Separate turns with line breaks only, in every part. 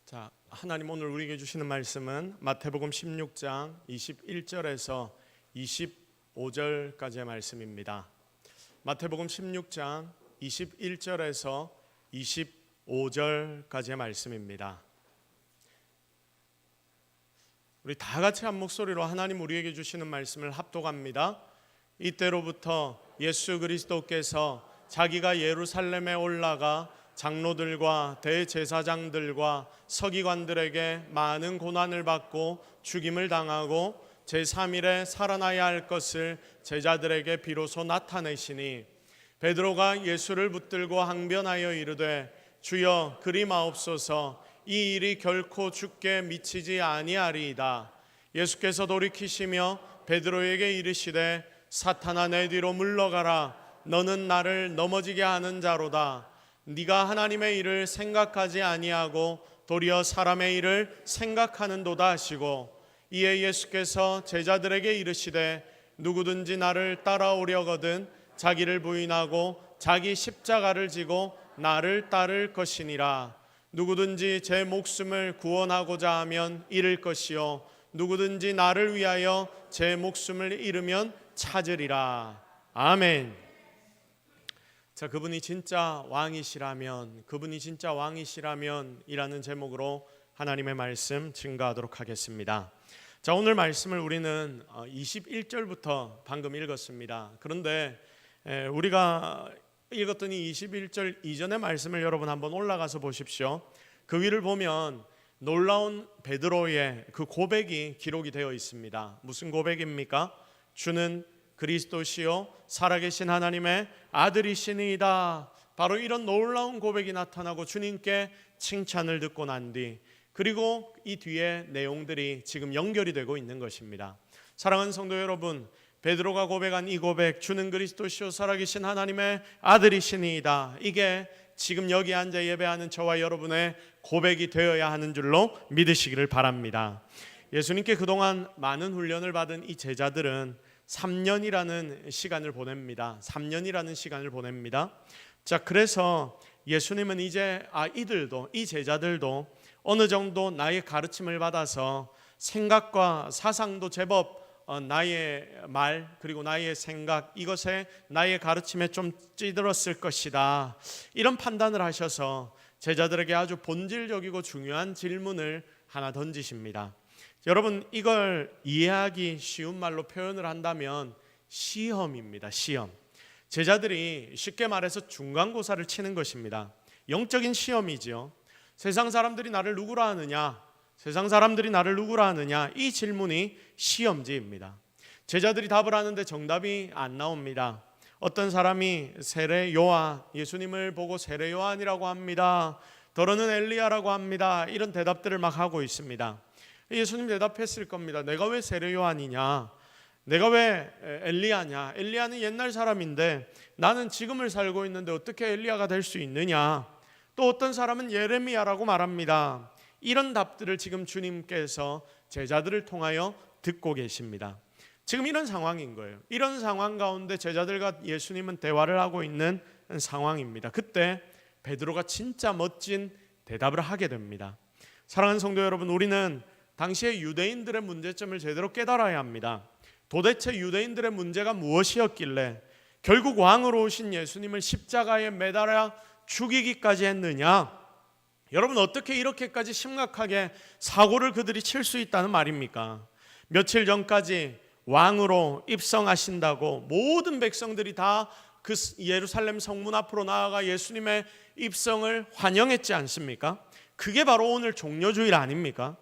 자, 하나님 오늘 우리에게 주시는 말씀은 마태복음 16장 21절에서 25절까지의 말씀입니다. 마태복음 16장 21절에서 25절까지의 말씀입니다. 우리 다 같이 한 목소리로 하나님 우리에게 주시는 말씀을 합독합니다. 이때로부터 예수 그리스도께서 자기가 예루살렘에 올라가 장로들과 대제사장들과 서기관들에게 많은 고난을 받고 죽임을 당하고 제3일에 살아나야 할 것을 제자들에게 비로소 나타내시니 베드로가 예수를 붙들고 항변하여 이르되 주여 그리 마옵소서 이 일이 결코 주께 미치지 아니하리이다. 예수께서 돌이키시며 베드로에게 이르시되 사탄아 내 뒤로 물러가라. 너는 나를 넘어지게 하는 자로다. 네가 하나님의 일을 생각하지 아니하고 도리어 사람의 일을 생각하는도다 하시고 이에 예수께서 제자들에게 이르시되 누구든지 나를 따라오려거든 자기를 부인하고 자기 십자가를 지고 나를 따를 것이니라. 누구든지 제 목숨을 구원하고자 하면 잃을 것이요 누구든지 나를 위하여 제 목숨을 잃으면 찾으리라. 아멘. 자, 그분이 진짜 왕이시라면 이라는 제목으로 하나님의 말씀 증거하도록 하겠습니다. 자, 오늘 말씀을 우리는 21절부터 방금 읽었습니다. 그런데 우리가 읽었던 이 21절 이전의 말씀을 여러분 한번 올라가서 보십시오. 그 위를 보면 놀라운 베드로의 그 고백이 기록이 되어 있습니다. 무슨 고백입니까? 주는 그리스도시요 살아계신 하나님의 아들이시니이다. 바로 이런 놀라운 고백이 나타나고 주님께 칭찬을 듣고 난 뒤 그리고 이 뒤에 내용들이 지금 연결이 되고 있는 것입니다. 사랑하는 성도 여러분, 베드로가 고백한 이 고백, 주는 그리스도시요 살아계신 하나님의 아들이시니이다, 이게 지금 여기 앉아 예배하는 저와 여러분의 고백이 되어야 하는 줄로 믿으시기를 바랍니다. 예수님께 그동안 많은 훈련을 받은 이 제자들은 3년이라는 시간을 보냅니다. 3년이라는 시간을 보냅니다. 자, 그래서 예수님은 이제 이 제자들도 어느 정도 나의 가르침을 받아서 생각과 사상도 제법 나의 말 그리고 나의 생각 이것에 나의 가르침에 좀 찌들었을 것이다, 이런 판단을 하셔서 제자들에게 아주 본질적이고 중요한 질문을 하나 던지십니다. 여러분, 이걸 이해하기 쉬운 말로 표현을 한다면 시험입니다. 시험. 제자들이 쉽게 말해서 중간고사를 치는 것입니다. 영적인 시험이지요. 세상 사람들이 나를 누구라 하느냐, 이 질문이 시험지입니다. 제자들이 답을 하는데 정답이 안 나옵니다. 어떤 사람이 세례 요한, 예수님을 보고 세례 요한이라고 합니다. 더러는 엘리야라고 합니다. 이런 대답들을 막 하고 있습니다. 예수님 대답했을 겁니다. 내가 왜 세례 요한이냐, 내가 왜 엘리야냐, 엘리야는 옛날 사람인데 나는 지금을 살고 있는데 어떻게 엘리야가 될 수 있느냐, 또 어떤 사람은 예레미야라고 말합니다. 이런 답들을 지금 주님께서 제자들을 통하여 듣고 계십니다. 지금 이런 상황인 거예요. 이런 상황 가운데 제자들과 예수님은 대화를 하고 있는 상황입니다. 그때 베드로가 진짜 멋진 대답을 하게 됩니다. 사랑하는 성도 여러분, 우리는 당시의 유대인들의 문제점을 제대로 깨달아야 합니다. 도대체 유대인들의 문제가 무엇이었길래 결국 왕으로 오신 예수님을 십자가에 매달아 죽이기까지 했느냐? 여러분, 어떻게 이렇게까지 심각하게 사고를 그들이 칠 수 있다는 말입니까? 며칠 전까지 왕으로 입성하신다고 모든 백성들이 다 그 예루살렘 성문 앞으로 나아가 예수님의 입성을 환영했지 않습니까? 그게 바로 오늘 종려주일 아닙니까?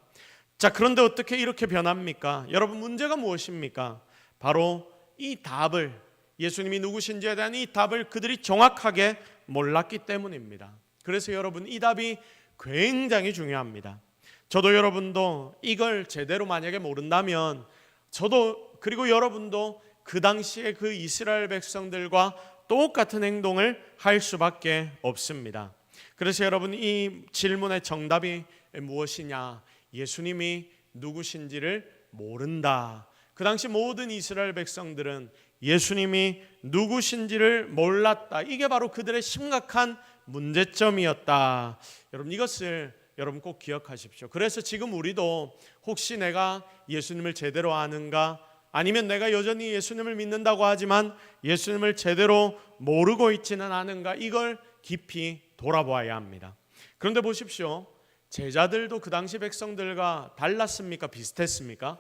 자, 그런데 어떻게 이렇게 변합니까? 여러분, 문제가 무엇입니까? 바로 이 답을, 예수님이 누구신지에 대한 이 답을 그들이 정확하게 몰랐기 때문입니다. 그래서 여러분, 이 답이 굉장히 중요합니다. 저도 여러분도 이걸 제대로 만약에 모른다면 저도 그리고 여러분도 그 당시에 그 이스라엘 백성들과 똑같은 행동을 할 수밖에 없습니다. 그래서 여러분, 이 질문의 정답이 무엇이냐? 예수님이 누구신지를 모른다. 그 당시 모든 이스라엘 백성들은 예수님이 누구신지를 몰랐다. 이게 바로 그들의 심각한 문제점이었다. 여러분, 이것을 여러분 꼭 기억하십시오. 그래서 지금 우리도 혹시 내가 예수님을 제대로 아는가, 아니면 내가 여전히 예수님을 믿는다고 하지만 예수님을 제대로 모르고 있지는 않은가, 이걸 깊이 돌아보아야 합니다. 그런데 보십시오. 제자들도 그 당시 백성들과 달랐습니까? 비슷했습니까?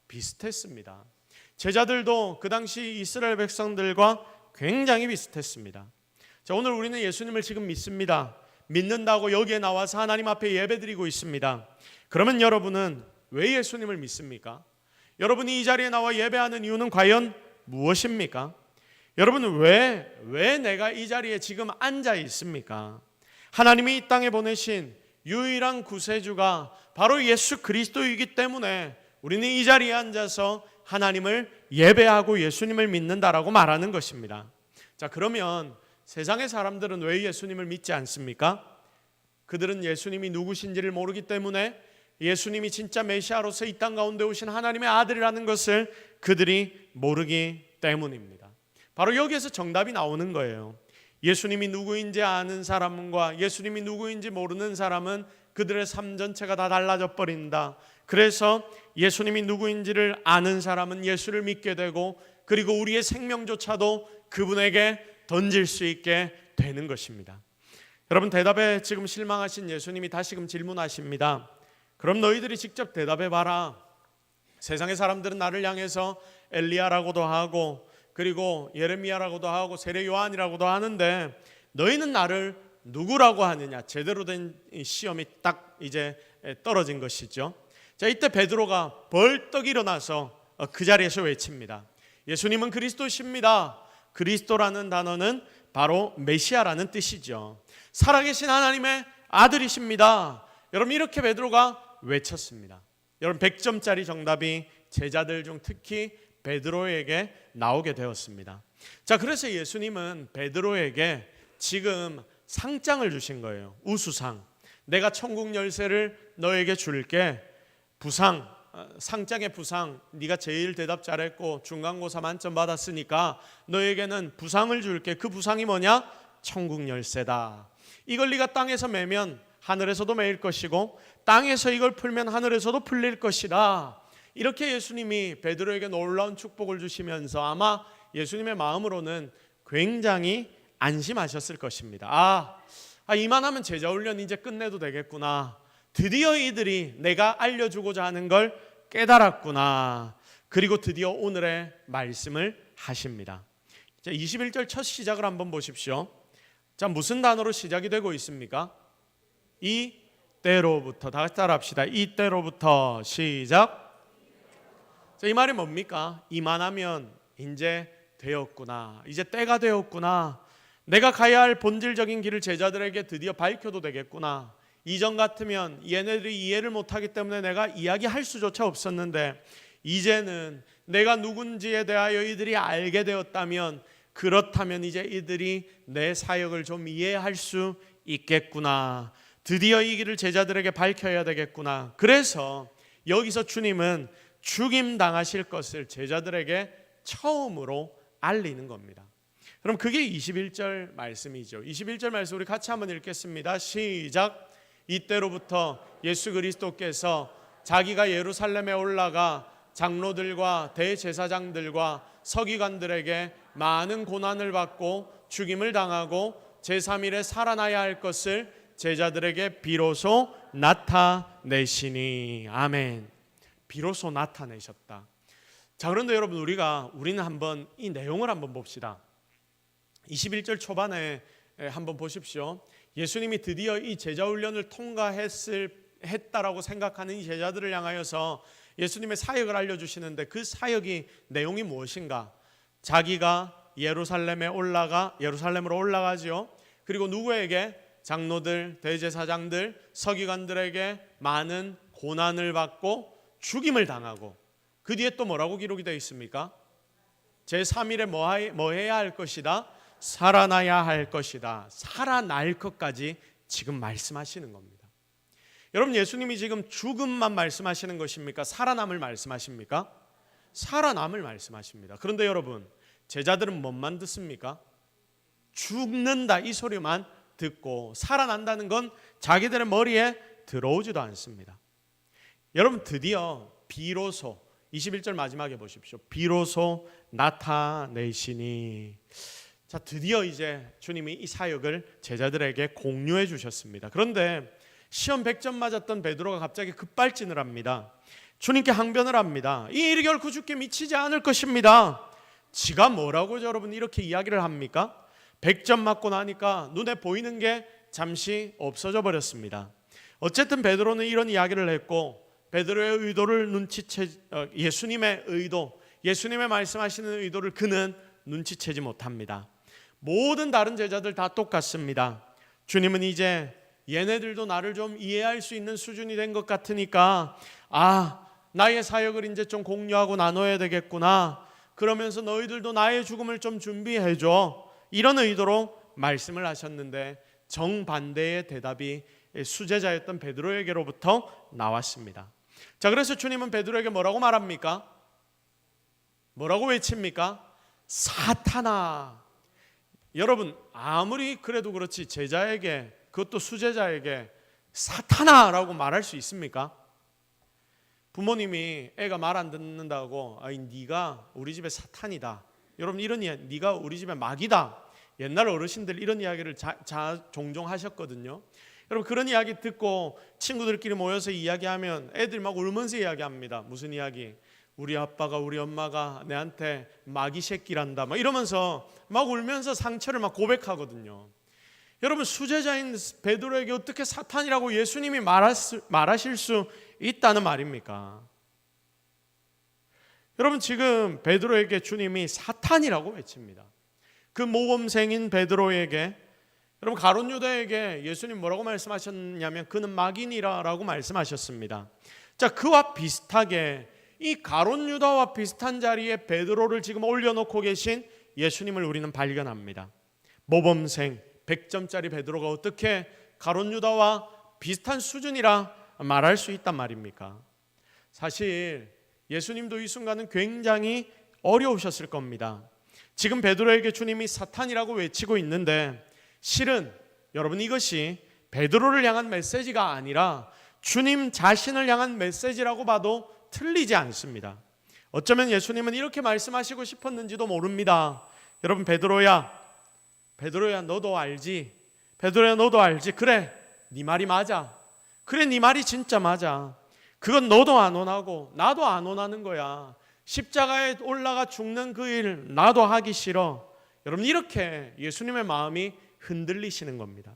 비슷했습니다. 제자들도 그 당시 이스라엘 백성들과 굉장히 비슷했습니다. 자, 오늘 우리는 예수님을 지금 믿습니다. 믿는다고 여기에 나와서 하나님 앞에 예배드리고 있습니다. 그러면 여러분은 왜 예수님을 믿습니까? 여러분이 이 자리에 나와 예배하는 이유는 과연 무엇입니까? 여러분은 왜 내가 이 자리에 지금 앉아 있습니까? 하나님이 이 땅에 보내신 유일한 구세주가 바로 예수 그리스도이기 때문에 우리는 이 자리에 앉아서 하나님을 예배하고 예수님을 믿는다라고 말하는 것입니다. 자, 그러면 세상의 사람들은 왜 예수님을 믿지 않습니까? 그들은 예수님이 누구신지를 모르기 때문에 예수님이 진짜 메시아로서 이 땅 가운데 오신 하나님의 아들이라는 것을 그들이 모르기 때문입니다. 바로 여기에서 정답이 나오는 거예요. 예수님이 누구인지 아는 사람과 예수님이 누구인지 모르는 사람은 그들의 삶 전체가 다 달라져 버린다. 그래서 예수님이 누구인지를 아는 사람은 예수를 믿게 되고, 그리고 우리의 생명조차도 그분에게 던질 수 있게 되는 것입니다. 여러분, 대답에 지금 실망하신 예수님이 다시금 질문하십니다. 그럼 너희들이 직접 대답해 봐라. 세상의 사람들은 나를 향해서 엘리야라고도 하고, 그리고 예레미야라고도 하고, 세례 요한이라고도 하는데 너희는 나를 누구라고 하느냐? 제대로 된 시험이 딱 이제 떨어진 것이죠. 자, 이때 베드로가 벌떡 일어나서 그 자리에서 외칩니다. 예수님은 그리스도십니다. 그리스도라는 단어는 바로 메시아라는 뜻이죠. 살아계신 하나님의 아들이십니다. 여러분, 이렇게 베드로가 외쳤습니다. 여러분, 100점짜리 정답이 제자들 중 특히 베드로에게 나오게 되었습니다. 자, 그래서 예수님은 베드로에게 지금 상장을 주신 거예요. 우수상. 내가 천국 열쇠를 너에게 줄게. 부상, 상장의 부상, 네가 제일 대답 잘했고 중간고사 만점 받았으니까 너에게는 부상을 줄게. 그 부상이 뭐냐? 천국 열쇠다. 이걸 네가 땅에서 매면 하늘에서도 매일 것이고, 땅에서 이걸 풀면 하늘에서도 풀릴 것이다. 이렇게 예수님이 베드로에게 놀라운 축복을 주시면서 아마 예수님의 마음으로는 굉장히 안심하셨을 것입니다. 이만하면 제자 훈련 이제 끝내도 되겠구나. 드디어 이들이 내가 알려주고자 하는 걸 깨달았구나. 그리고 드디어 오늘의 말씀을 하십니다. 자, 21절 첫 시작을 한번 보십시오. 자, 무슨 단어로 시작이 되고 있습니까? 이때로부터. 다 같이 따라합시다. 이때로부터. 시작. 자, 이 말이 뭡니까? 이만하면 이제 되었구나. 이제 때가 되었구나. 내가 가야 할 본질적인 길을 제자들에게 드디어 밝혀도 되겠구나. 이전 같으면 얘네들이 이해를 못하기 때문에 내가 이야기할 수조차 없었는데, 이제는 내가 누군지에 대하여 이들이 알게 되었다면, 그렇다면 이제 이들이 내 사역을 좀 이해할 수 있겠구나. 드디어 이 길을 제자들에게 밝혀야 되겠구나. 그래서 여기서 주님은 죽임 당하실 것을 제자들에게 처음으로 알리는 겁니다. 그럼 그게 21절 말씀이죠. 21절 말씀 우리 같이 한번 읽겠습니다. 시작. 이때로부터 예수 그리스도께서 자기가 예루살렘에 올라가 장로들과 대제사장들과 서기관들에게 많은 고난을 받고 죽임을 당하고 제3일에 살아나야 할 것을 제자들에게 비로소 나타내시니. 아멘. 비로소 나타내셨다. 자, 그런데 여러분, 우리는 한번 이 내용을 한번 봅시다. 21절 초반에 한번 보십시오. 예수님이 드디어 이 제자 훈련을 통과했다라고 생각하는 이 제자들을 향하여서 예수님의 사역을 알려주시는데, 그 사역이 내용이 무엇인가? 자기가 예루살렘으로 올라가지요. 그리고 누구에게? 장로들, 대제사장들, 서기관들에게 많은 고난을 받고 죽임을 당하고, 그 뒤에 또 뭐라고 기록이 되어 있습니까? 제3일에 뭐 해야 할 것이다? 살아나야 할 것이다. 살아날 것까지 지금 말씀하시는 겁니다. 여러분, 예수님이 지금 죽음만 말씀하시는 것입니까? 살아남을 말씀하십니까? 살아남을 말씀하십니다. 그런데 여러분, 제자들은 뭐만 듣습니까? 죽는다 이 소리만 듣고, 살아난다는 건 자기들의 머리에 들어오지도 않습니다. 여러분, 드디어 비로소 21절 마지막에 보십시오. 비로소 나타내시니. 자, 드디어 이제 주님이 이 사역을 제자들에게 공유해 주셨습니다. 그런데 시험 100점 맞았던 베드로가 갑자기 급발진을 합니다. 주님께 항변을 합니다. 이 일이 결코 주께 미치지 않을 것입니다. 지가 뭐라고 여러분 이렇게 이야기를 합니까? 100점 맞고 나니까 눈에 보이는 게 잠시 없어져 버렸습니다. 어쨌든 베드로는 이런 이야기를 했고, 베드로의 의도를 예수님의 의도, 예수님의 말씀하시는 의도를 그는 눈치채지 못합니다. 모든 다른 제자들 다 똑같습니다. 주님은 이제 얘네들도 나를 좀 이해할 수 있는 수준이 된 것 같으니까 나의 사역을 이제 좀 공유하고 나눠야 되겠구나. 그러면서 너희들도 나의 죽음을 좀 준비해줘. 이런 의도로 말씀을 하셨는데 정반대의 대답이 수제자였던 베드로에게로부터 나왔습니다. 자, 그래서 주님은 베드로에게 뭐라고 말합니까? 뭐라고 외칩니까? 사탄아. 여러분, 아무리 그래도 그렇지 제자에게, 그것도 수제자에게 사탄아라고 말할 수 있습니까? 부모님이 애가 말 안 듣는다고 네가 우리 집에 사탄이다, 여러분 이런 이야기, 네가 우리 집에 마귀다, 옛날 어르신들 이런 이야기를 종종 하셨거든요. 여러분, 그런 이야기 듣고 친구들끼리 모여서 이야기하면 애들 막 울면서 이야기합니다. 무슨 이야기? 우리 아빠가 우리 엄마가 내한테 마귀 새끼란다 막 이러면서 막 울면서 상처를 막 고백하거든요. 여러분, 수제자인 베드로에게 어떻게 사탄이라고 예수님이 말하실 수 있다는 말입니까? 여러분, 지금 베드로에게 주님이 사탄이라고 외칩니다. 그 모범생인 베드로에게, 여러분 가룟 유다에게 예수님 뭐라고 말씀하셨냐면 그는 마귀니라라고 말씀하셨습니다. 자, 그와 비슷하게 이 가룟 유다와 비슷한 자리에 베드로를 지금 올려놓고 계신 예수님을 우리는 발견합니다. 모범생 100점짜리 베드로가 어떻게 가룟 유다와 비슷한 수준이라 말할 수 있단 말입니까? 사실 예수님도 이 순간은 굉장히 어려우셨을 겁니다. 지금 베드로에게 주님이 사탄이라고 외치고 있는데 실은 여러분 이것이 베드로를 향한 메시지가 아니라 주님 자신을 향한 메시지라고 봐도 틀리지 않습니다. 어쩌면 예수님은 이렇게 말씀하시고 싶었는지도 모릅니다. 여러분, 베드로야 너도 알지? 베드로야 너도 알지? 그래, 네 말이 맞아. 그래, 네 말이 진짜 맞아. 그건 너도 안 원하고 나도 안 원하는 거야. 십자가에 올라가 죽는 그 일 나도 하기 싫어. 여러분, 이렇게 예수님의 마음이 흔들리시는 겁니다.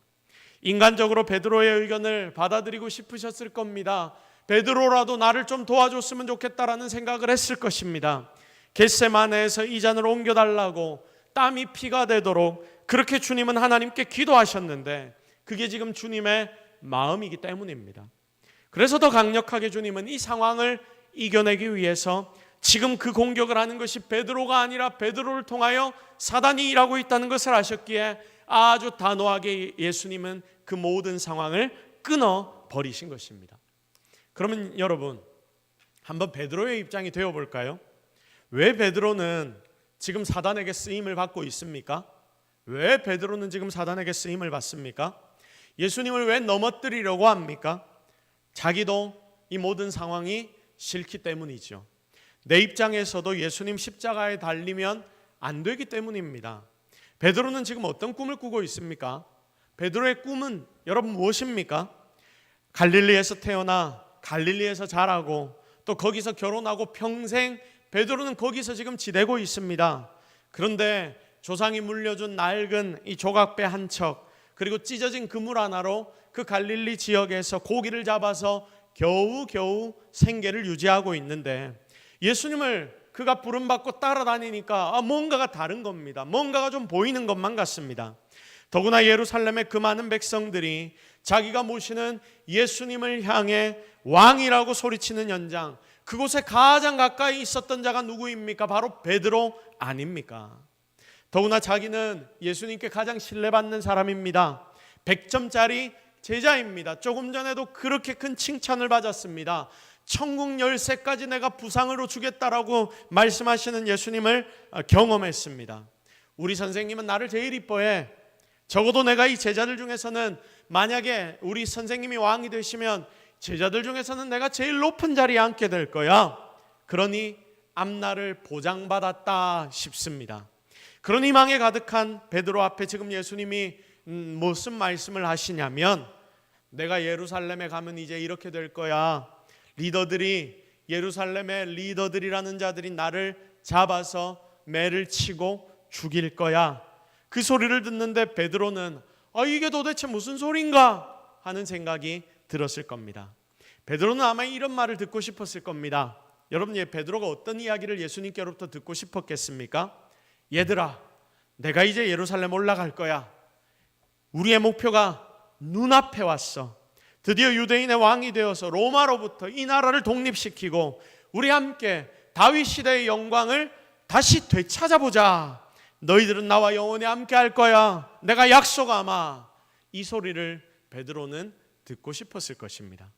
인간적으로 베드로의 의견을 받아들이고 싶으셨을 겁니다. 베드로라도 나를 좀 도와줬으면 좋겠다라는 생각을 했을 것입니다. 겟세마네에서 이 잔을 옮겨달라고 땀이 피가 되도록 그렇게 주님은 하나님께 기도하셨는데 그게 지금 주님의 마음이기 때문입니다. 그래서 더 강력하게 주님은 이 상황을 이겨내기 위해서 지금 그 공격을 하는 것이 베드로가 아니라 베드로를 통하여 사단이 일하고 있다는 것을 아셨기에 아주 단호하게 예수님은 그 모든 상황을 끊어버리신 것입니다. 그러면 여러분, 한번 베드로의 입장이 되어볼까요? 왜 베드로는 지금 사단에게 쓰임을 받고 있습니까? 왜 베드로는 지금 사단에게 쓰임을 받습니까? 예수님을 왜 넘어뜨리려고 합니까? 자기도 이 모든 상황이 싫기 때문이죠. 내 입장에서도 예수님 십자가에 달리면 안 되기 때문입니다. 베드로는 지금 어떤 꿈을 꾸고 있습니까? 베드로의 꿈은 여러분 무엇입니까? 갈릴리에서 태어나 갈릴리에서 자라고 또 거기서 결혼하고 평생 베드로는 거기서 지금 지내고 있습니다. 그런데 조상이 물려준 낡은 이 조각배 한 척, 그리고 찢어진 그물 하나로 그 갈릴리 지역에서 고기를 잡아서 겨우겨우 생계를 유지하고 있는데 예수님을 그가 부름받고 따라다니니까 뭔가가 다른 겁니다. 뭔가가 좀 보이는 것만 같습니다. 더구나 예루살렘의 그 많은 백성들이 자기가 모시는 예수님을 향해 왕이라고 소리치는 연장, 그곳에 가장 가까이 있었던 자가 누구입니까? 바로 베드로 아닙니까? 더구나 자기는 예수님께 가장 신뢰받는 사람입니다. 100점짜리 제자입니다. 조금 전에도 그렇게 큰 칭찬을 받았습니다. 천국 열쇠까지 내가 부상으로 주겠다라고 말씀하시는 예수님을 경험했습니다. 우리 선생님은 나를 제일 이뻐해. 적어도 내가 이 제자들 중에서는 만약에 우리 선생님이 왕이 되시면 제자들 중에서는 내가 제일 높은 자리에 앉게 될 거야. 그러니 앞날을 보장받았다 싶습니다. 그런 희망에 가득한 베드로 앞에 지금 예수님이 무슨 말씀을 하시냐면, 내가 예루살렘에 가면 이제 이렇게 될 거야. 예루살렘의 리더들이라는 자들이 나를 잡아서 매를 치고 죽일 거야. 그 소리를 듣는데 베드로는 이게 도대체 무슨 소린가 하는 생각이 들었을 겁니다. 베드로는 아마 이런 말을 듣고 싶었을 겁니다. 여러분, 베드로가 어떤 이야기를 예수님께로부터 듣고 싶었겠습니까? 얘들아, 내가 이제 예루살렘 올라갈 거야. 우리의 목표가 눈앞에 왔어. 드디어 유대인의 왕이 되어서 로마로부터 이 나라를 독립시키고 우리 함께 다윗 시대의 영광을 다시 되찾아보자. 너희들은 나와 영원히 함께 할 거야. 내가 약속하마. 이 소리를 베드로는 듣고 싶었을 것입니다.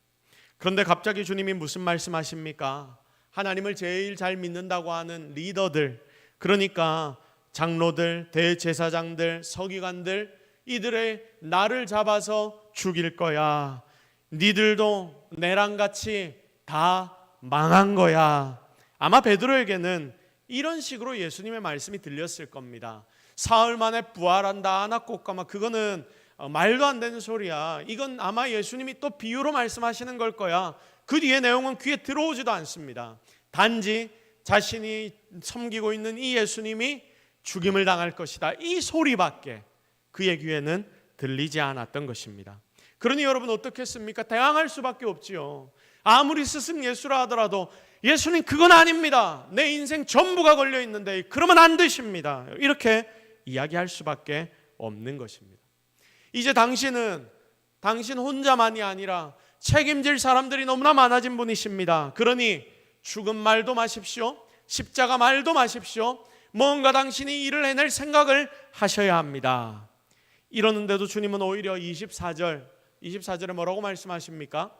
그런데 갑자기 주님이 무슨 말씀하십니까? 하나님을 제일 잘 믿는다고 하는 리더들, 그러니까 장로들, 대제사장들, 서기관들, 이들의 나를 잡아서 죽일 거야. 니들도 내랑 같이 다 망한 거야. 아마 베드로에게는 이런 식으로 예수님의 말씀이 들렸을 겁니다. 사흘 만에 부활한다, 안악꽃가마, 그거는 말도 안 되는 소리야. 이건 아마 예수님이 또 비유로 말씀하시는 걸 거야. 그 뒤에 내용은 귀에 들어오지도 않습니다. 단지 자신이 섬기고 있는 이 예수님이 죽임을 당할 것이다, 이 소리밖에 그의 귀에는 들리지 않았던 것입니다. 그러니 여러분 어떻겠습니까? 대항할 수밖에 없지요. 아무리 스승 예수라 하더라도 예수님 그건 아닙니다. 내 인생 전부가 걸려 있는데 그러면 안 되십니다. 이렇게 이야기할 수밖에 없는 것입니다. 이제 당신은 당신 혼자만이 아니라 책임질 사람들이 너무나 많아진 분이십니다. 그러니 죽음 말도 마십시오. 십자가 말도 마십시오. 뭔가 당신이 일을 해낼 생각을 하셔야 합니다. 이러는데도 주님은 오히려 24절에 뭐라고 말씀하십니까?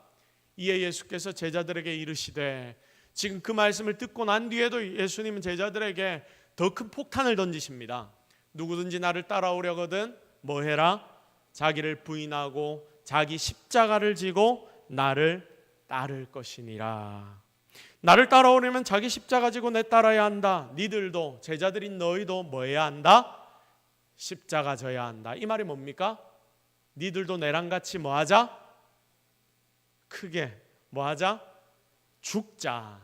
이에 예수께서 제자들에게 이르시되, 지금 그 말씀을 듣고 난 뒤에도 예수님은 제자들에게 더 큰 폭탄을 던지십니다. 누구든지 나를 따라오려거든 뭐 해라? 자기를 부인하고 자기 십자가를 지고 나를 따를 것이니라. 나를 따라오려면 자기 십자가 지고 내 따라야 한다. 니들도, 제자들인 너희도 뭐 해야 한다? 십자가 져야 한다. 이 말이 뭡니까? 니들도 내랑 같이 뭐 하자? 크게 뭐 하자? 죽자.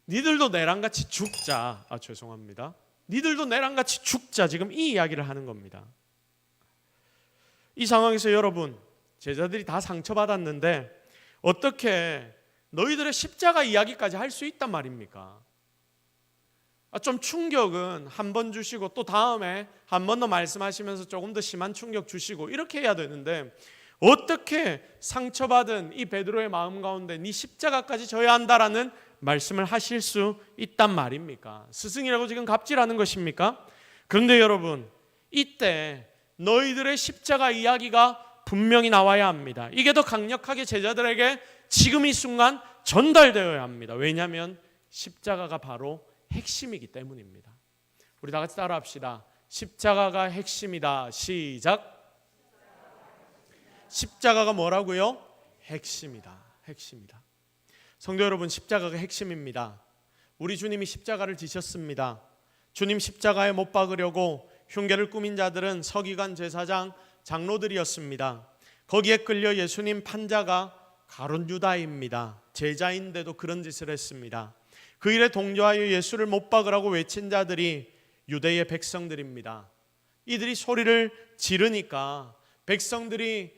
니들도 내랑 같이 죽자. 죄송합니다. 니들도 내랑 같이 죽자. 지금 이 이야기를 하는 겁니다. 이 상황에서 여러분, 제자들이 다 상처받았는데 어떻게 너희들의 십자가 이야기까지 할 수 있단 말입니까? 좀 충격은 한 번 주시고 또 다음에 한 번 더 말씀하시면서 조금 더 심한 충격 주시고 이렇게 해야 되는데, 어떻게 상처받은 이 베드로의 마음 가운데 네 십자가까지 져야 한다라는 말씀을 하실 수 있단 말입니까? 스승이라고 지금 갑질하는 것입니까? 그런데 여러분, 이때 너희들의 십자가 이야기가 분명히 나와야 합니다. 이게 더 강력하게 제자들에게 지금 이 순간 전달되어야 합니다. 왜냐하면 십자가가 바로 핵심이기 때문입니다. 우리 다 같이 따라합시다. 십자가가 핵심이다. 시작. 십자가가 뭐라고요? 핵심이다. 핵심이다. 성도 여러분, 십자가가 핵심입니다. 우리 주님이 십자가를 지셨습니다. 주님 십자가에 못 박으려고 흉계를 꾸민 자들은 서기관, 제사장, 장로들이었습니다. 거기에 끌려 예수님 판자가 가룟 유다입니다. 제자인데도 그런 짓을 했습니다. 그 일에 동조하여 예수를 못 박으라고 외친 자들이 유대의 백성들입니다. 이들이 소리를 지르니까 백성들이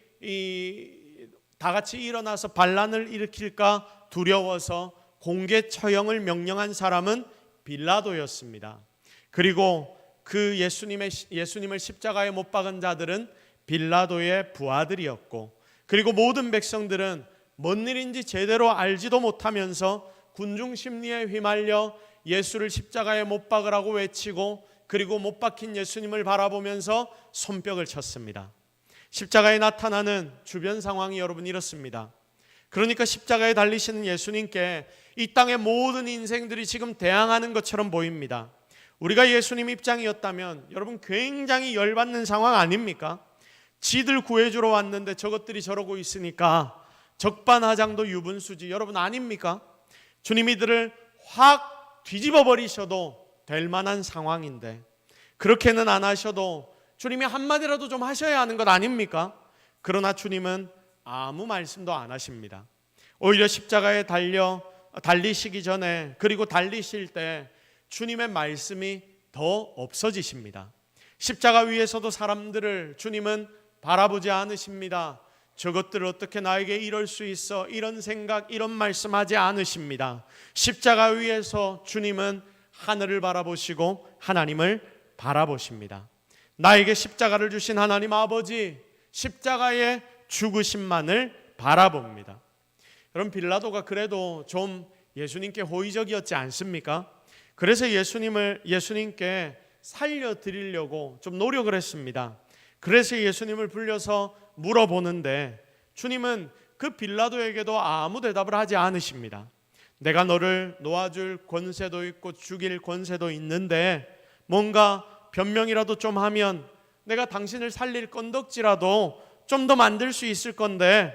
다 같이 일어나서 반란을 일으킬까 두려워서 공개 처형을 명령한 사람은 빌라도였습니다. 그리고 그 예수님을 십자가에 못 박은 자들은 빌라도의 부하들이었고, 그리고 모든 백성들은 뭔 일인지 제대로 알지도 못하면서 군중 심리에 휘말려 예수를 십자가에 못 박으라고 외치고, 그리고 못 박힌 예수님을 바라보면서 손뼉을 쳤습니다. 십자가에 나타나는 주변 상황이 여러분 이렇습니다. 그러니까 십자가에 달리시는 예수님께 이 땅의 모든 인생들이 지금 대항하는 것처럼 보입니다. 우리가 예수님 입장이었다면 여러분 굉장히 열받는 상황 아닙니까? 지들 구해주러 왔는데 저것들이 저러고 있으니까 적반하장도 유분수지. 여러분 아닙니까? 주님이 이들을 확 뒤집어 버리셔도 될 만한 상황인데 그렇게는 안 하셔도 주님이 한마디라도 좀 하셔야 하는 것 아닙니까? 그러나 주님은 아무 말씀도 안 하십니다. 오히려 십자가에 달리시기 전에 그리고 달리실 때 주님의 말씀이 더 없어지십니다. 십자가 위에서도 사람들을 주님은 바라보지 않으십니다. 저것들을 어떻게 나에게 이럴 수 있어, 이런 생각, 이런 말씀하지 않으십니다. 십자가 위에서 주님은 하늘을 바라보시고 하나님을 바라보십니다. 나에게 십자가를 주신 하나님 아버지, 십자가의 죽으심만을 바라봅니다. 여러분 빌라도가 그래도 좀 예수님께 호의적이었지 않습니까? 그래서 예수님께 살려드리려고 좀 노력을 했습니다. 그래서 예수님을 불려서 물어보는데 주님은 그 빌라도에게도 아무 대답을 하지 않으십니다. 내가 너를 놓아줄 권세도 있고 죽일 권세도 있는데 뭔가 변명이라도 좀 하면 내가 당신을 살릴 건덕지라도 좀 더 만들 수 있을 건데,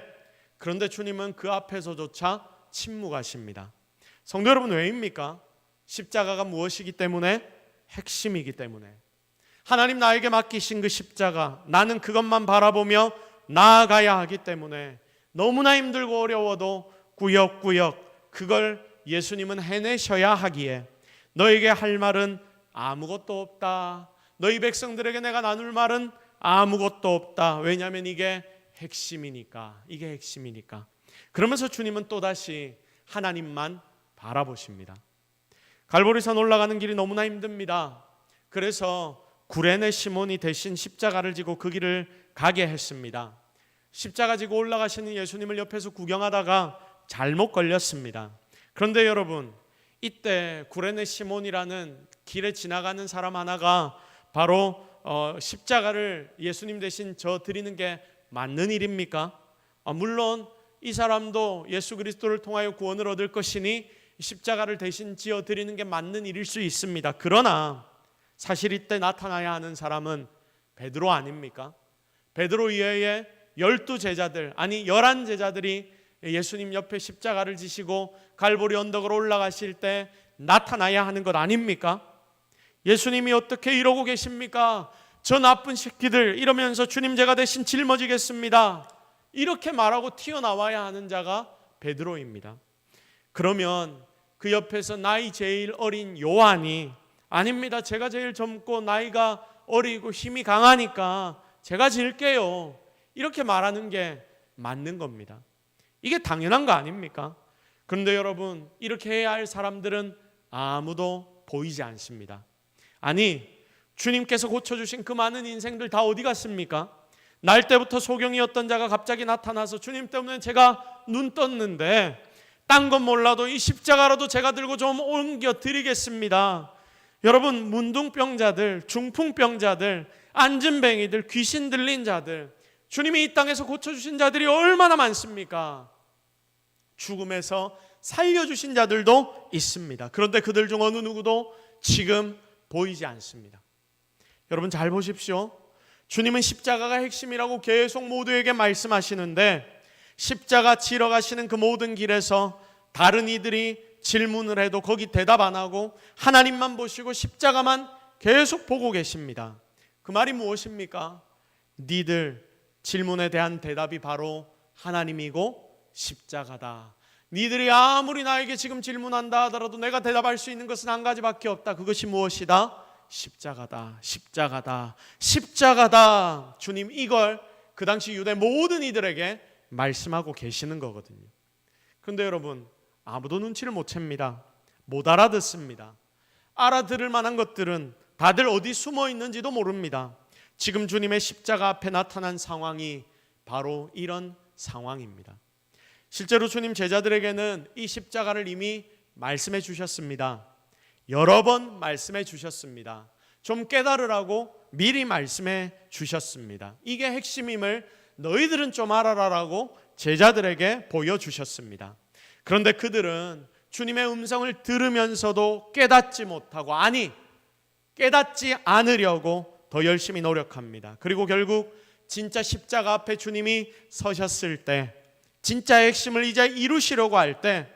그런데 주님은 그 앞에서조차 침묵하십니다. 성도 여러분, 왜입니까? 십자가가 무엇이기 때문에? 핵심이기 때문에. 하나님 나에게 맡기신 그 십자가, 나는 그것만 바라보며 나아가야 하기 때문에 너무나 힘들고 어려워도 구역구역 그걸 예수님은 해내셔야 하기에 너에게 할 말은 아무것도 없다. 너희 백성들에게 내가 나눌 말은 아무것도 없다. 왜냐하면 이게 핵심이니까. 이게 핵심이니까. 그러면서 주님은 또다시 하나님만 바라보십니다. 갈보리산 올라가는 길이 너무나 힘듭니다. 그래서 구레네 시몬이 대신 십자가를 지고 그 길을 가게 했습니다. 십자가 지고 올라가시는 예수님을 옆에서 구경하다가 잘못 걸렸습니다. 그런데 여러분, 이때 구레네 시몬이라는 길에 지나가는 사람 하나가 바로 십자가를 예수님 대신 저 드리는 게 맞는 일입니까? 물론 이 사람도 예수 그리스도를 통하여 구원을 얻을 것이니 십자가를 대신 지어 드리는 게 맞는 일일 수 있습니다. 그러나 사실 이때 나타나야 하는 사람은 베드로 아닙니까? 베드로 이외에 12제자들, 아니 11제자들이 예수님 옆에 십자가를 지시고 갈보리 언덕으로 올라가실 때 나타나야 하는 것 아닙니까? 예수님이 어떻게 이러고 계십니까? 저 나쁜 새끼들, 이러면서 주님 제가 대신 짊어지겠습니다, 이렇게 말하고 튀어나와야 하는 자가 베드로입니다. 그러면 그 옆에서 나이 제일 어린 요한이 아닙니다, 제가 제일 젊고 나이가 어리고 힘이 강하니까 제가 질게요, 이렇게 말하는 게 맞는 겁니다. 이게 당연한 거 아닙니까? 그런데 여러분, 이렇게 해야 할 사람들은 아무도 보이지 않습니다. 아니, 주님께서 고쳐주신 그 많은 인생들 다 어디 갔습니까? 날 때부터 소경이었던 자가 갑자기 나타나서 주님 때문에 제가 눈 떴는데 딴 건 몰라도 이 십자가라도 제가 들고 좀 옮겨 드리겠습니다. 여러분, 문둥병자들, 중풍병자들, 안진뱅이들, 귀신 들린 자들, 주님이 이 땅에서 고쳐주신 자들이 얼마나 많습니까? 죽음에서 살려주신 자들도 있습니다. 그런데 그들 중 어느 누구도 지금 보이지 않습니다. 여러분 잘 보십시오. 주님은 십자가가 핵심이라고 계속 모두에게 말씀하시는데 십자가 지러 가시는 그 모든 길에서 다른 이들이 질문을 해도 거기 대답 안 하고 하나님만 보시고 십자가만 계속 보고 계십니다. 그 말이 무엇입니까? 니들 질문에 대한 대답이 바로 하나님이고 십자가다. 니들이 아무리 나에게 지금 질문한다 하더라도 내가 대답할 수 있는 것은 한 가지밖에 없다. 그것이 무엇이다? 십자가다. 십자가다. 십자가다. 주님 이걸 그 당시 유대 모든 이들에게 말씀하고 계시는 거거든요. 그런데 여러분, 아무도 눈치를 못 챕니다. 못 알아듣습니다. 알아들을 만한 것들은 다들 어디 숨어 있는지도 모릅니다. 지금 주님의 십자가 앞에 나타난 상황이 바로 이런 상황입니다. 실제로 주님 제자들에게는 이 십자가를 이미 말씀해 주셨습니다. 여러 번 말씀해 주셨습니다. 좀 깨달으라고 미리 말씀해 주셨습니다. 이게 핵심임을 너희들은 좀 알아라라고 제자들에게 보여주셨습니다. 그런데 그들은 주님의 음성을 들으면서도 깨닫지 못하고, 아니 깨닫지 않으려고 더 열심히 노력합니다. 그리고 결국 진짜 십자가 앞에 주님이 서셨을 때, 진짜 핵심을 이제 이루시려고 할 때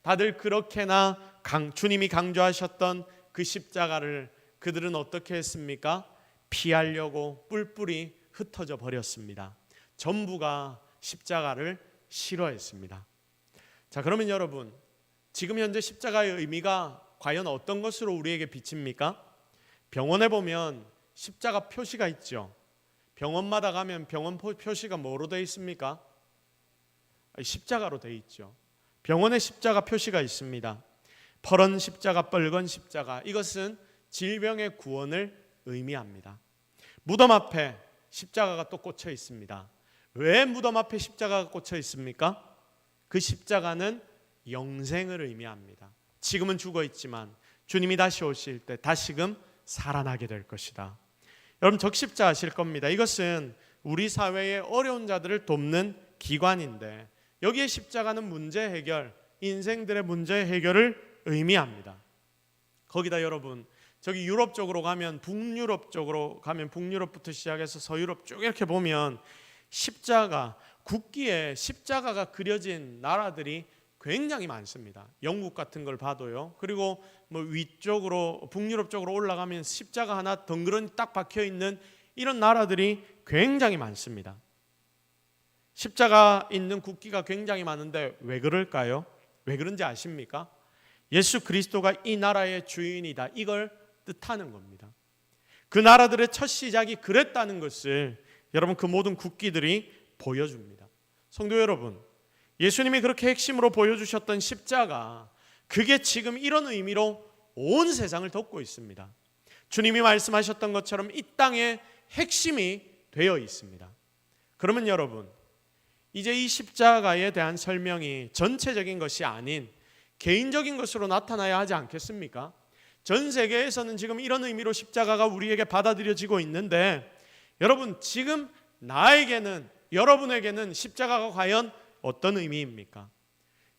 다들 그렇게나 주님이 강조하셨던 그 십자가를 그들은 어떻게 했습니까? 피하려고 뿔뿔이 흩어져 버렸습니다. 전부가 십자가를 싫어했습니다. 자, 그러면 여러분, 지금 현재 십자가의 의미가 과연 어떤 것으로 우리에게 비칩니까? 병원에 보면 십자가 표시가 있죠. 병원마다 가면 병원 표시가 뭐로 되어 있습니까? 십자가로 되어 있죠. 병원에 십자가 표시가 있습니다. 퍼런 십자가, 빨간 십자가, 이것은 질병의 구원을 의미합니다. 무덤 앞에 십자가가 또 꽂혀 있습니다. 왜 무덤 앞에 십자가가 꽂혀 있습니까? 그 십자가는 영생을 의미합니다. 지금은 죽어 있지만 주님이 다시 오실 때 다시금 살아나게 될 것이다. 여러분, 적십자 아실 겁니다. 이것은 우리 사회의 어려운 자들을 돕는 기관인데 여기에 십자가는 문제 해결, 인생들의 문제 해결을 의미합니다. 거기다 여러분, 저기 유럽 쪽으로 가면, 북유럽 쪽으로 가면, 북유럽부터 시작해서 서유럽 쭉 이렇게 보면 십자가, 국기에 십자가가 그려진 나라들이 굉장히 많습니다. 영국 같은 걸 봐도요. 그리고 뭐 위쪽으로 북유럽 쪽으로 올라가면 십자가 하나 덩그러니 딱 박혀 있는 이런 나라들이 굉장히 많습니다. 십자가 있는 국기가 굉장히 많은데 왜 그럴까요? 왜 그런지 아십니까? 예수 그리스도가 이 나라의 주인이다, 이걸 뜻하는 겁니다. 그 나라들의 첫 시작이 그랬다는 것을 여러분, 그 모든 국기들이 보여줍니다. 성도 여러분, 예수님이 그렇게 핵심으로 보여주셨던 십자가, 그게 지금 이런 의미로 온 세상을 덮고 있습니다. 주님이 말씀하셨던 것처럼 이 땅의 핵심이 되어 있습니다. 그러면 여러분, 이제 이 십자가에 대한 설명이 전체적인 것이 아닌 개인적인 것으로 나타나야 하지 않겠습니까? 전 세계에서는 지금 이런 의미로 십자가가 우리에게 받아들여지고 있는데, 여러분, 지금 나에게는, 여러분에게는 십자가가 과연 어떤 의미입니까?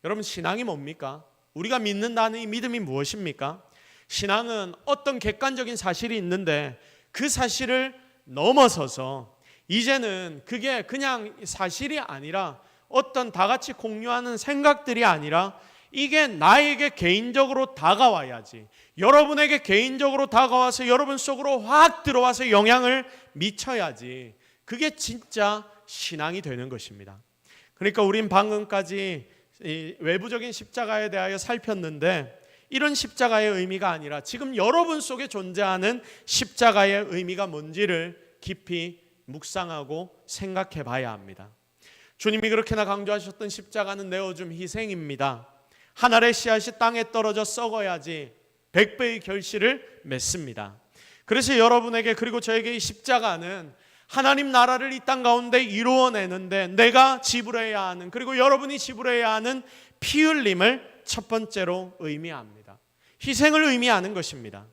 여러분, 신앙이 뭡니까? 우리가 믿는다는 이 믿음이 무엇입니까? 신앙은 어떤 객관적인 사실이 있는데 그 사실을 넘어서서 이제는 그게 그냥 사실이 아니라 어떤 다 같이 공유하는 생각들이 아니라 이게 나에게 개인적으로 다가와야지, 여러분에게 개인적으로 다가와서 여러분 속으로 확 들어와서 영향을 미쳐야지, 그게 진짜 신앙이 되는 것입니다. 그러니까 우린 방금까지 외부적인 십자가에 대하여 살폈는데, 이런 십자가의 의미가 아니라 지금 여러분 속에 존재하는 십자가의 의미가 뭔지를 깊이 묵상하고 생각해 봐야 합니다. 주님이 그렇게나 강조하셨던 십자가는 내어줌 희생입니다. 한 알의 씨앗이 땅에 떨어져 썩어야지 100배의 결실을 맺습니다. 그래서 여러분에게, 그리고 저에게 이 십자가는 하나님 나라를 이 땅 가운데 이루어내는데 내가 지불해야 하는, 그리고 여러분이 지불해야 하는 피 흘림을 첫 번째로 의미합니다. 희생을 의미하는 것입니다.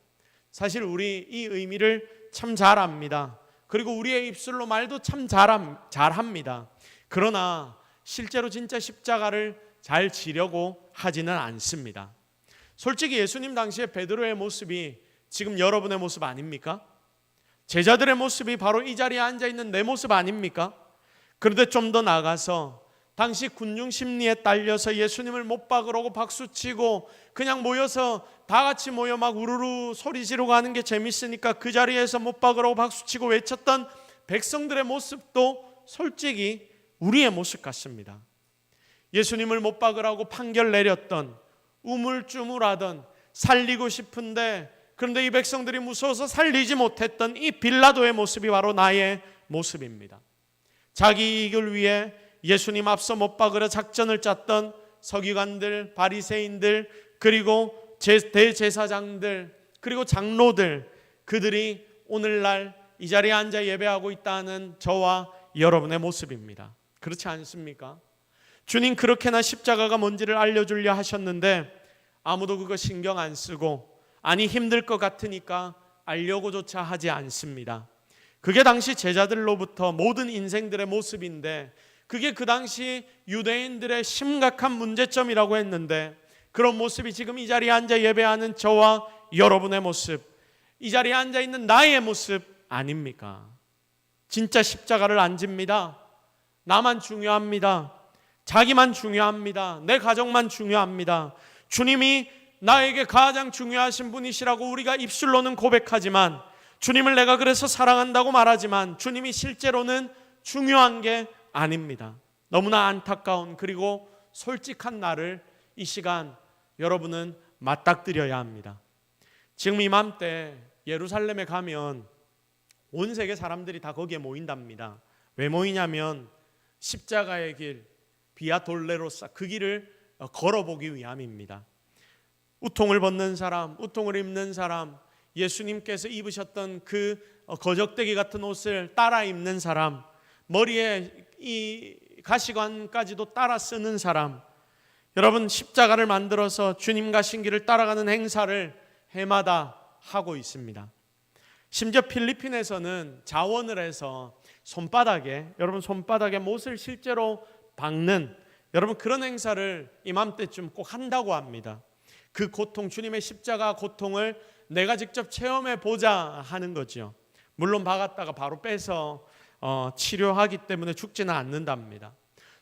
사실 우리 이 의미를 참 잘 압니다. 그리고 우리의 입술로 말도 참 잘합니다. 그러나 실제로 진짜 십자가를 잘 지려고 하지는 않습니다. 솔직히 예수님 당시에 베드로의 모습이 지금 여러분의 모습 아닙니까? 제자들의 모습이 바로 이 자리에 앉아있는 내 모습 아닙니까? 그런데 좀 더 나아가서 당시 군중 심리에 딸려서 예수님을 못 박으려고 박수치고 그냥 모여서 다 같이 모여 막 우르르 소리 지르고 하는 게 재밌으니까 그 자리에서 못 박으려고 박수치고 외쳤던 백성들의 모습도 솔직히 우리의 모습 같습니다. 예수님을 못 박으라고 판결 내렸던, 우물쭈물하던, 살리고 싶은데 그런데 이 백성들이 무서워서 살리지 못했던 이 빌라도의 모습이 바로 나의 모습입니다. 자기 이익을 위해 예수님 앞서 못 박으려 작전을 짰던 서기관들, 바리새인들, 그리고 대제사장들, 그리고 장로들, 그들이 오늘날 이 자리에 앉아 예배하고 있다는 저와 여러분의 모습입니다. 그렇지 않습니까? 주님 그렇게나 십자가가 뭔지를 알려주려 하셨는데 아무도 그거 신경 안 쓰고, 아니 힘들 것 같으니까 알려고조차 하지 않습니다. 그게 당시 제자들로부터 모든 인생들의 모습인데, 그게 그 당시 유대인들의 심각한 문제점이라고 했는데, 그런 모습이 지금 이 자리에 앉아 예배하는 저와 여러분의 모습, 이 자리에 앉아 있는 나의 모습 아닙니까? 진짜 십자가를 안 집니다. 나만 중요합니다. 자기만 중요합니다. 내 가정만 중요합니다. 주님이 나에게 가장 중요하신 분이시라고 우리가 입술로는 고백하지만, 주님을 내가 그래서 사랑한다고 말하지만 주님이 실제로는 중요한 게 아닙니다. 너무나 안타까운, 그리고 솔직한 나를 이 시간 여러분은 맞닥뜨려야 합니다. 지금 이맘때 예루살렘에 가면 온 세계 사람들이 다 거기에 모인답니다. 왜 모이냐면 십자가의 길, 비아 돌레로사, 그 길을 걸어보기 위함입니다. 우통을 벗는 사람, 우통을 입는 사람, 예수님께서 입으셨던 그 거적대기 같은 옷을 따라 입는 사람, 머리에 이 가시관까지도 따라 쓰는 사람, 여러분 십자가를 만들어서 주님 가신 길을 따라가는 행사를 해마다 하고 있습니다. 심지어 필리핀에서는 자원을 해서 손바닥에, 여러분 손바닥에 못을 실제로 박는, 여러분 그런 행사를 이맘때쯤 꼭 한다고 합니다. 그 고통, 주님의 십자가 고통을 내가 직접 체험해 보자 하는 거죠. 물론 박았다가 바로 빼서 치료하기 때문에 죽지는 않는답니다.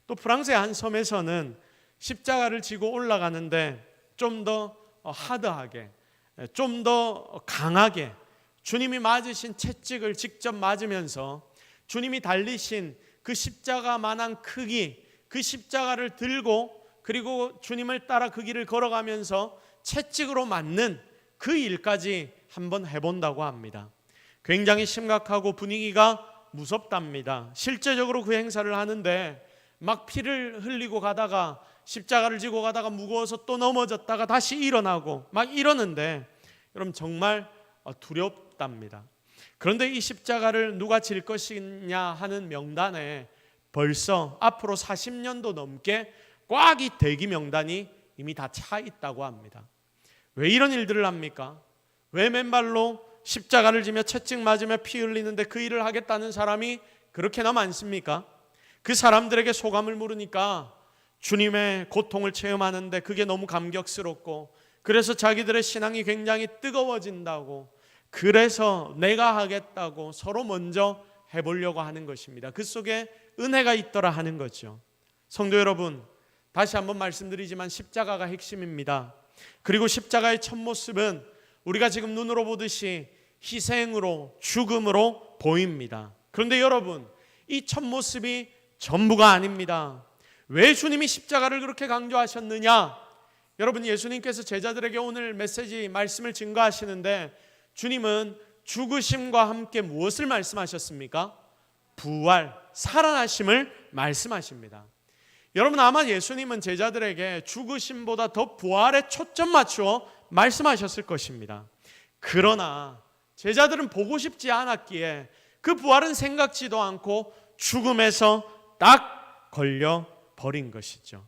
또 프랑스의 한 섬에서는 십자가를 지고 올라가는데 좀 더 하드하게, 좀 더 강하게 주님이 맞으신 채찍을 직접 맞으면서 주님이 달리신 그 십자가만한 크기, 그 십자가를 들고 그리고 주님을 따라 그 길을 걸어가면서 채찍으로 맞는 그 일까지 한번 해본다고 합니다. 굉장히 심각하고 분위기가 무섭답니다. 실제적으로 그 행사를 하는데 막 피를 흘리고 가다가 십자가를 지고 가다가 무거워서 또 넘어졌다가 다시 일어나고 막 이러는데 여러분 정말 두렵답니다. 그런데 이 십자가를 누가 질 것이냐 하는 명단에 벌써 앞으로 40년도 넘게 꽉 이 대기 명단이 이미 다 차 있다고 합니다. 왜 이런 일들을 합니까? 왜 맨발로 십자가를 지며 채찍 맞으며 피 흘리는데 그 일을 하겠다는 사람이 그렇게나 많습니까? 그 사람들에게 소감을 물으니까 주님의 고통을 체험하는데 그게 너무 감격스럽고, 그래서 자기들의 신앙이 굉장히 뜨거워진다고, 그래서 내가 하겠다고 서로 먼저 해보려고 하는 것입니다. 그 속에 은혜가 있더라 하는 거죠. 성도 여러분, 다시 한번 말씀드리지만 십자가가 핵심입니다. 그리고 십자가의 첫 모습은 우리가 지금 눈으로 보듯이 희생으로, 죽음으로 보입니다. 그런데 여러분, 이 첫 모습이 전부가 아닙니다. 왜 주님이 십자가를 그렇게 강조하셨느냐? 여러분, 예수님께서 제자들에게 오늘 메시지 말씀을 증거하시는데 주님은 죽으심과 함께 무엇을 말씀하셨습니까? 부활, 살아나심을 말씀하십니다. 여러분, 아마 예수님은 제자들에게 죽으심보다 더 부활에 초점 맞추어 말씀하셨을 것입니다. 그러나 제자들은 보고 싶지 않았기에 그 부활은 생각지도 않고 죽음에서 딱 걸려 버린 것이죠.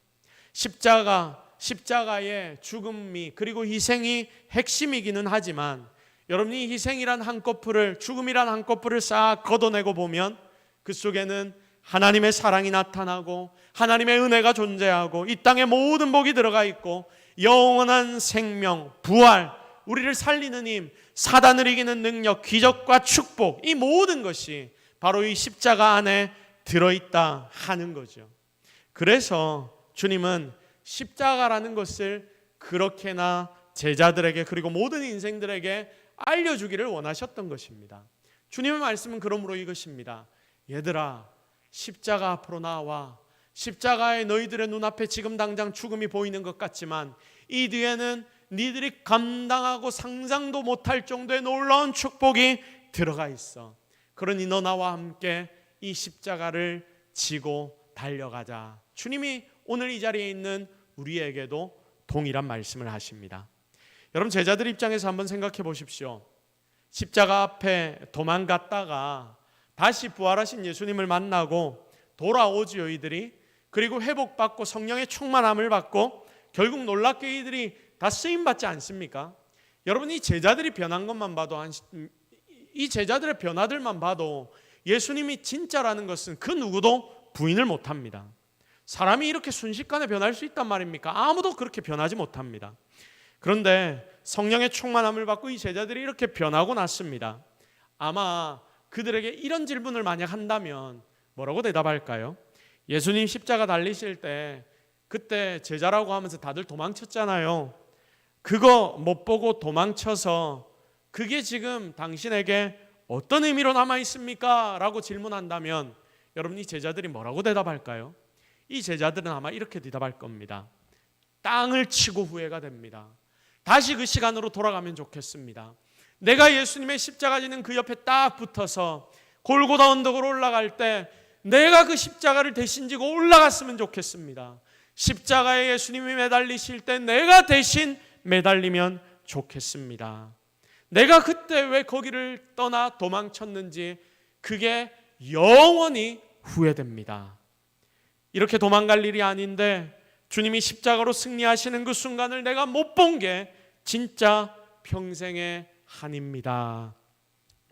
십자가의 죽음이 그리고 희생이 핵심이기는 하지만 여러분이 희생이란 한꺼풀을, 죽음이란 한꺼풀을 싹 걷어내고 보면 그 속에는 하나님의 사랑이 나타나고 하나님의 은혜가 존재하고 이 땅에 모든 복이 들어가 있고 영원한 생명, 부활, 우리를 살리는 힘, 사단을 이기는 능력, 기적과 축복, 이 모든 것이 바로 이 십자가 안에 들어있다 하는 거죠. 그래서 주님은 십자가라는 것을 그렇게나 제자들에게 그리고 모든 인생들에게 알려주기를 원하셨던 것입니다. 주님의 말씀은 그러므로 이것입니다. 얘들아, 십자가 앞으로 나와. 십자가에 너희들의 눈앞에 지금 당장 죽음이 보이는 것 같지만 이 뒤에는 니들이 감당하고 상상도 못할 정도의 놀라운 축복이 들어가 있어. 그러니 너 나와 함께 이 십자가를 지고 달려가자. 주님이 오늘 이 자리에 있는 우리에게도 동일한 말씀을 하십니다. 여러분, 제자들 입장에서 한번 생각해 보십시오. 십자가 앞에 도망갔다가 다시 부활하신 예수님을 만나고 돌아오지요, 이들이. 그리고 회복받고 성령의 충만함을 받고 결국 놀랍게 이들이 다 쓰임받지 않습니까? 여러분, 이 제자들이 변한 것만 봐도, 이 제자들의 변화들만 봐도 예수님이 진짜라는 것은 그 누구도 부인을 못합니다. 사람이 이렇게 순식간에 변할 수 있단 말입니까? 아무도 그렇게 변하지 못합니다. 그런데 성령의 충만함을 받고 이 제자들이 이렇게 변하고 났습니다. 아마 그들에게 이런 질문을 만약 한다면 뭐라고 대답할까요? 예수님 십자가 달리실 때 그때 제자라고 하면서 다들 도망쳤잖아요. 그거 못 보고 도망쳐서 그게 지금 당신에게 어떤 의미로 남아 있습니까? 라고 질문한다면 여러분, 이 제자들이 뭐라고 대답할까요? 이 제자들은 아마 이렇게 대답할 겁니다. 땅을 치고 후회가 됩니다. 다시 그 시간으로 돌아가면 좋겠습니다. 내가 예수님의 십자가 지는 그 옆에 딱 붙어서 골고다 언덕으로 올라갈 때 내가 그 십자가를 대신 지고 올라갔으면 좋겠습니다. 십자가에 예수님이 매달리실 때 내가 대신 매달리면 좋겠습니다. 내가 그때 왜 거기를 떠나 도망쳤는지 그게 영원히 후회됩니다. 이렇게 도망갈 일이 아닌데 주님이 십자가로 승리하시는 그 순간을 내가 못 본 게 진짜 평생의 한입니다.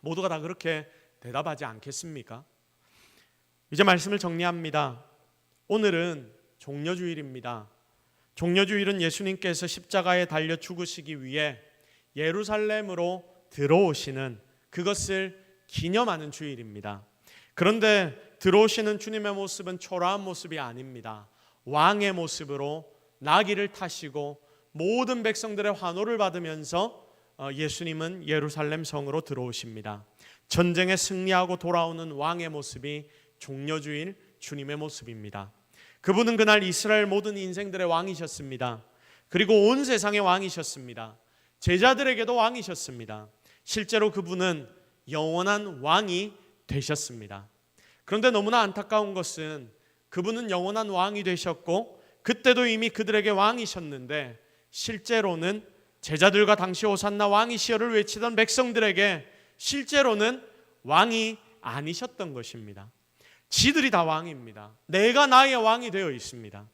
모두가 다 그렇게 대답하지 않겠습니까? 이제 말씀을 정리합니다. 오늘은 종려주일입니다. 종려주일은 예수님께서 십자가에 달려 죽으시기 위해 예루살렘으로 들어오시는 그것을 기념하는 주일입니다. 그런데 들어오시는 주님의 모습은 초라한 모습이 아닙니다. 왕의 모습으로 나귀를 타시고 모든 백성들의 환호를 받으면서 예수님은 예루살렘 성으로 들어오십니다. 전쟁에 승리하고 돌아오는 왕의 모습이 종려주일 주님의 모습입니다. 그분은 그날 이스라엘 모든 인생들의 왕이셨습니다. 그리고 온 세상의 왕이셨습니다. 제자들에게도 왕이셨습니다. 실제로 그분은 영원한 왕이 되셨습니다. 그런데 너무나 안타까운 것은 그분은 영원한 왕이 되셨고 그때도 이미 그들에게 왕이셨는데 실제로는 제자들과 당시 호산나 왕이시여를 외치던 백성들에게 실제로는 왕이 아니셨던 것입니다. 지들이 다 왕입니다. 내가 나의 왕이 되어 있습니다.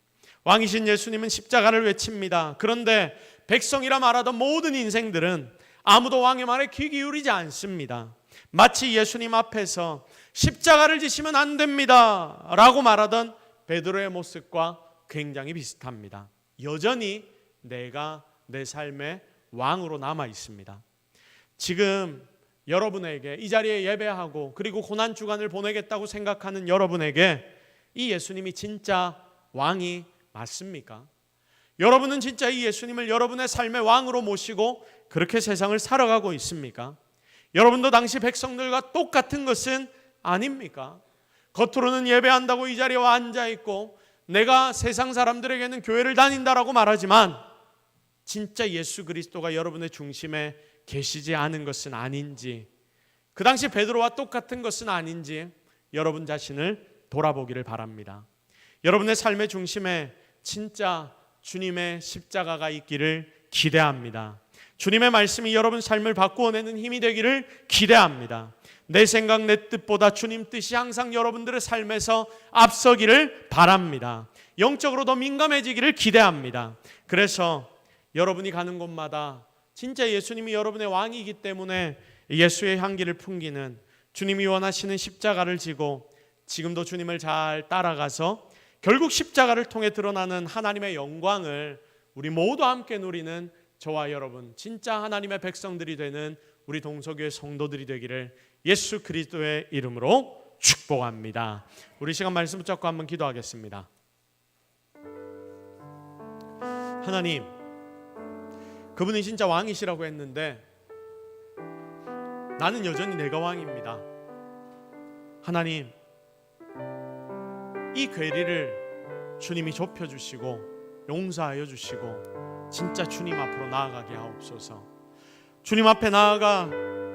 왕이신 예수님은 십자가를 외칩니다. 그런데 백성이라 말하던 모든 인생들은 아무도 왕의 말에 귀 기울이지 않습니다. 마치 예수님 앞에서 십자가를 지시면 안 됩니다 라고 말하던 베드로의 모습과 굉장히 비슷합니다. 여전히 내가 내 삶의 왕으로 남아 있습니다. 지금 여러분에게 이 자리에 예배하고 그리고 고난주간을 보내겠다고 생각하는 여러분에게 이 예수님이 진짜 왕이 맞습니까? 여러분은 진짜 이 예수님을 여러분의 삶의 왕으로 모시고 그렇게 세상을 살아가고 있습니까? 여러분도 당시 백성들과 똑같은 것은 아닙니까? 겉으로는 예배한다고 이 자리에 와 앉아있고 내가 세상 사람들에게는 교회를 다닌다라고 말하지만 진짜 예수 그리스도가 여러분의 중심에 계시지 않은 것은 아닌지, 그 당시 베드로와 똑같은 것은 아닌지 여러분 자신을 돌아보기를 바랍니다. 여러분의 삶의 중심에 진짜 주님의 십자가가 있기를 기대합니다. 주님의 말씀이 여러분 삶을 바꾸어내는 힘이 되기를 기대합니다. 내 생각 내 뜻보다 주님 뜻이 항상 여러분들의 삶에서 앞서기를 바랍니다. 영적으로 더 민감해지기를 기대합니다. 그래서 여러분이 가는 곳마다 진짜 예수님이 여러분의 왕이기 때문에 예수의 향기를 풍기는, 주님이 원하시는 십자가를 지고 지금도 주님을 잘 따라가서 결국 십자가를 통해 드러나는 하나님의 영광을 우리 모두 함께 누리는 저와 여러분, 진짜 하나님의 백성들이 되는 우리 동서교회 성도들이 되기를 예수 그리스도의 이름으로 축복합니다. 우리 시간 말씀 붙잡고 한번 기도하겠습니다. 하나님, 그분이 진짜 왕이시라고 했는데 나는 여전히 내가 왕입니다. 하나님, 이 괴리를 주님이 좁혀주시고 용서하여 주시고 진짜 주님 앞으로 나아가게 하옵소서. 주님 앞에 나아가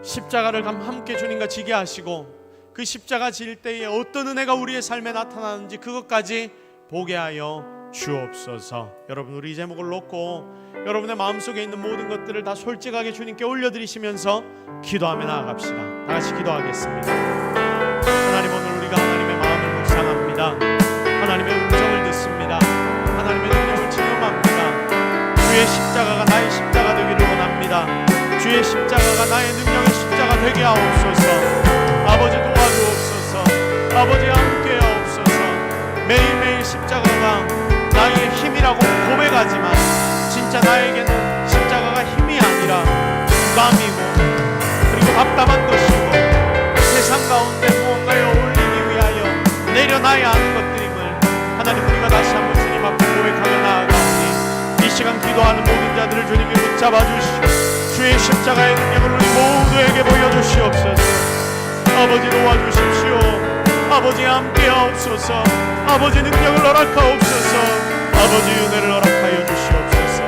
십자가를 함께 주님과 지게 하시고 그 십자가 질 때에 어떤 은혜가 우리의 삶에 나타나는지 그것까지 보게 하여 주옵소서. 여러분, 우리 이 제목을 놓고 여러분의 마음속에 있는 모든 것들을 다 솔직하게 주님께 올려드리시면서 기도하며 나아갑시다. 다 같이 기도하겠습니다. 하나님, 오늘 우리가 하나님의 마음을 묵상합니다. 하나님의 음성을 듣습니다. 하나님의 능력을 체험합니다. 주의 십자가가 나의 십자가 되기를 원합니다. 주의 십자가가 나의 능력의 십자가 되게 하옵소서. 아버지, 도와주옵소서. 아버지, 함께 하옵소서. 매일매일 십자가가 나의 힘이라고 고백하지만 진짜 나에게는 십자가가 힘이 아니라 부담이고 그리고 답답한 것이고 세상 나의 아는 것들임을 하나님 우리가 다시 한번 주님 앞에 고백하며 나아가오니 이 시간 기도하는 모든 자들을 주님이 붙잡아 주시고 주의 십자가의 능력을 우리 모두에게 보여주시옵소서. 아버지 도와주십시오. 아버지 함께하옵소서. 아버지 능력을 허락하옵소서. 아버지 은혜를 허락하여 주시옵소서.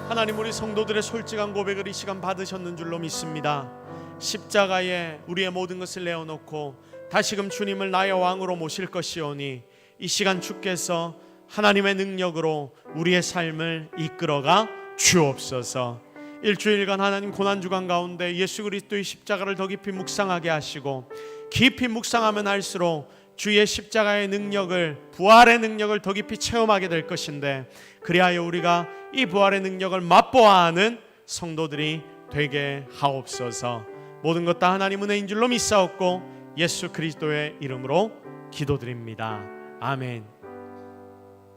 하나님 우리 성도들의 솔직한 고백을 이 시간 받으셨는 줄로 믿습니다. 십자가에 우리의 모든 것을 내어놓고 다시금 주님을 나의 왕으로 모실 것이오니 이 시간 주께서 하나님의 능력으로 우리의 삶을 이끌어가 주옵소서. 일주일간 하나님 고난주간 가운데 예수 그리스도의 십자가를 더 깊이 묵상하게 하시고 깊이 묵상하면 할수록 주의 십자가의 능력을, 부활의 능력을 더 깊이 체험하게 될 것인데, 그리하여 우리가 이 부활의 능력을 맛보아야 하는 성도들이 되게 하옵소서. 모든 것 다 하나님 은혜인 줄로 믿사옵고 예수 그리스도의 이름으로 기도드립니다. 아멘.